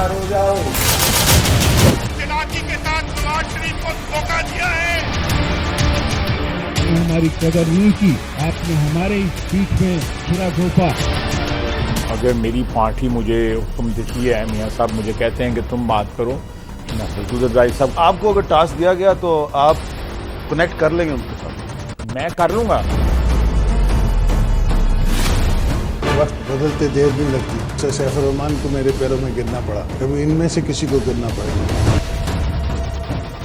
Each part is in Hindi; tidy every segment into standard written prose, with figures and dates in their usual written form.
तैयार हो जाओ। चिलाकी के साथ नवाज शरीफ को धोखा दिया है। हमारी कदर नहीं की, आपने हमारे इस पीठ में छुरा घोंपा। अगर मेरी पार्टी मुझे हुक्म देती है, मियाँ साहब मुझे कहते हैं कि तुम बात करो, मसूद जरदारी साहब, आपको अगर टास्क दिया गया तो आप कनेक्ट कर लेंगे उनके साथ? मैं कर लूंगा। वक्त बदलते देर नहीं लगती। सैफ रहमान को मेरे पैरों में गिरना पड़ा, कभी इनमें से किसी को गिरना पड़ेगा।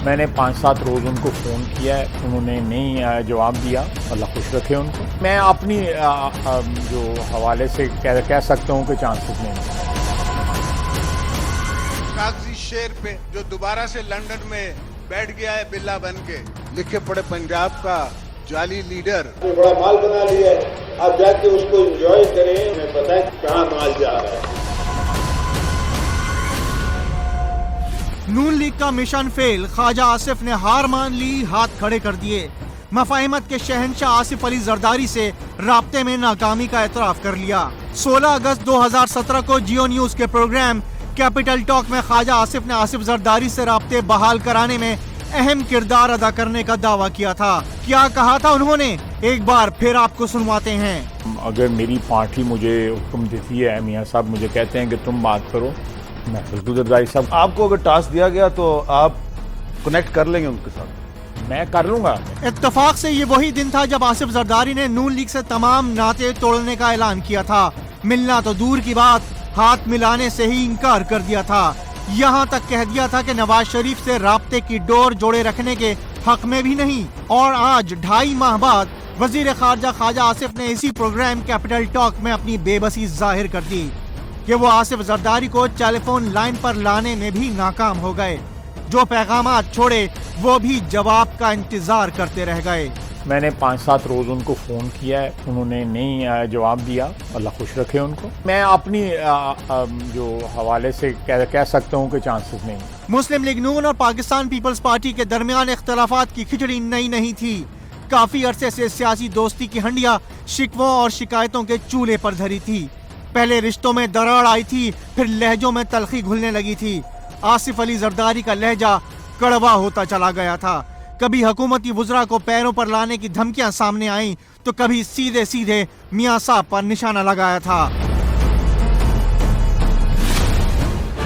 मैंने 5-7 रोज उनको फोन किया है, उन्होंने नहीं जवाब दिया। अल्लाह खुश रखे उनको। मैं अपनी जो हवाले से कह सकता हूँ कि चांसेस नहीं। कागजी शेर पे जो दोबारा से लंदन में बैठ गया है बिल्ला बन के, लिखे पड़े पंजाब का जाली लीडर। बड़ा माल बना लिया है, आप जाके उसको एंजॉय करें, हमें पता है कहाँ माल जा रहा है। नून लीग का मिशन फेल, ख्वाजा आसिफ ने हार मान ली, हाथ खड़े कर दिए। मफाहिमत के शहंशाह आसिफ अली जरदारी से राब्ते में नाकामी का एतराफ कर लिया। 16 अगस्त 2017 को जियो न्यूज के प्रोग्राम कैपिटल टॉक में ख्वाजा आसिफ ने आसिफ जरदारी से राब्ते बहाल कराने में अहम किरदार अदा करने का दावा किया था। क्या कहा था उन्होंने, एक बार फिर आपको सुनवाते हैं। अगर मेरी पार्टी मुझे हुक्म देती है, मियाँ साहब मुझे कहते हैं कि तुम बात करो, मसूद जरदारी साहब, आपको अगर टास्क दिया गया तो आप कनेक्ट कर लेंगे उनके साथ? मैं कर लूंगा। इत्तेफाक से ये वही दिन था जब आसिफ जरदारी ने नून लीग से तमाम नाते तोड़ने का ऐलान किया था। मिलना तो दूर की बात, हाथ मिलाने से ही इनकार कर दिया था। यहाँ तक कह दिया था कि नवाज शरीफ से राब्ते की डोर जोड़े रखने के हक में भी नहीं। और आज 2.5 माह बाद वजीर खारजा ख्वाजा आसिफ ने इसी प्रोग्राम कैपिटल टॉक में अपनी बेबसी जाहिर कर दी कि वो आसिफ जरदारी को टेलीफोन लाइन पर लाने में भी नाकाम हो गए। जो पैगामात छोड़े वो भी जवाब का इंतजार करते रह गए। मैंने 5-7 रोज उनको फोन किया है, उन्होंने नहीं जवाब दिया। अल्लाह खुश रखे उनको। मैं अपनी जो हवाले से कह सकता हूँ कि चांसेस नहीं। मुस्लिम लीग नून और पाकिस्तान पीपल्स पार्टी के दरमियान इख्तलाफात की खिचड़ी नई नहीं थी। काफी अरसे से सियासी दोस्ती की हंडिया शिकवों और शिकायतों के चूल्हे पर धरी थी। पहले रिश्तों में दरार आई थी, फिर लहजों में तलखी घुलने लगी थी। आसिफ अली जरदारी का लहजा कड़वा होता चला गया था। कभी हुकूमती वुज़रा को पैरों पर लाने की धमकियां सामने आईं, तो कभी सीधे सीधे मियां साहब पर निशाना लगाया था।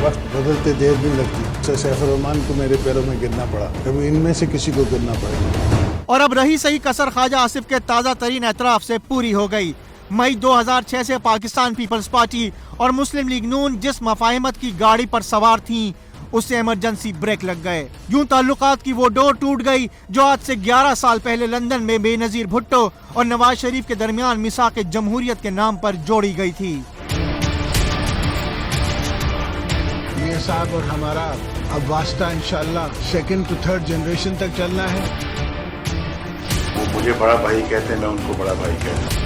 वक्त बदलते देर नहीं लगती। सैफ रहमान को मेरे पैरों में गिरना पड़ा, कभी इनमें से किसी को गिरना पड़ेगा। और अब रही सही कसर ख्वाजा आसिफ के ताज़ा तरीन एतराफ से पूरी हो गई। मई 2006 से पाकिस्तान पीपल्स पार्टी और मुस्लिम लीग नून जिस मफाहिमत की गाड़ी पर सवार थीं, उससे इमरजेंसी ब्रेक लग गए। यूं ताल्लुकात की वो डोर टूट गई जो आज से 11 साल पहले लंदन में बेनजीर भुट्टो और नवाज शरीफ के दरमियान मिसाक जमहूरियत के नाम पर जोड़ी गई थी। ये साहब और हमारा अब वास्ता इंशाल्लाह 2nd to 3rd जनरेशन तक चलना है। वो मुझे बड़ा भाई कहते हैं, मैं उनको बड़ा भाई कहता हूँ।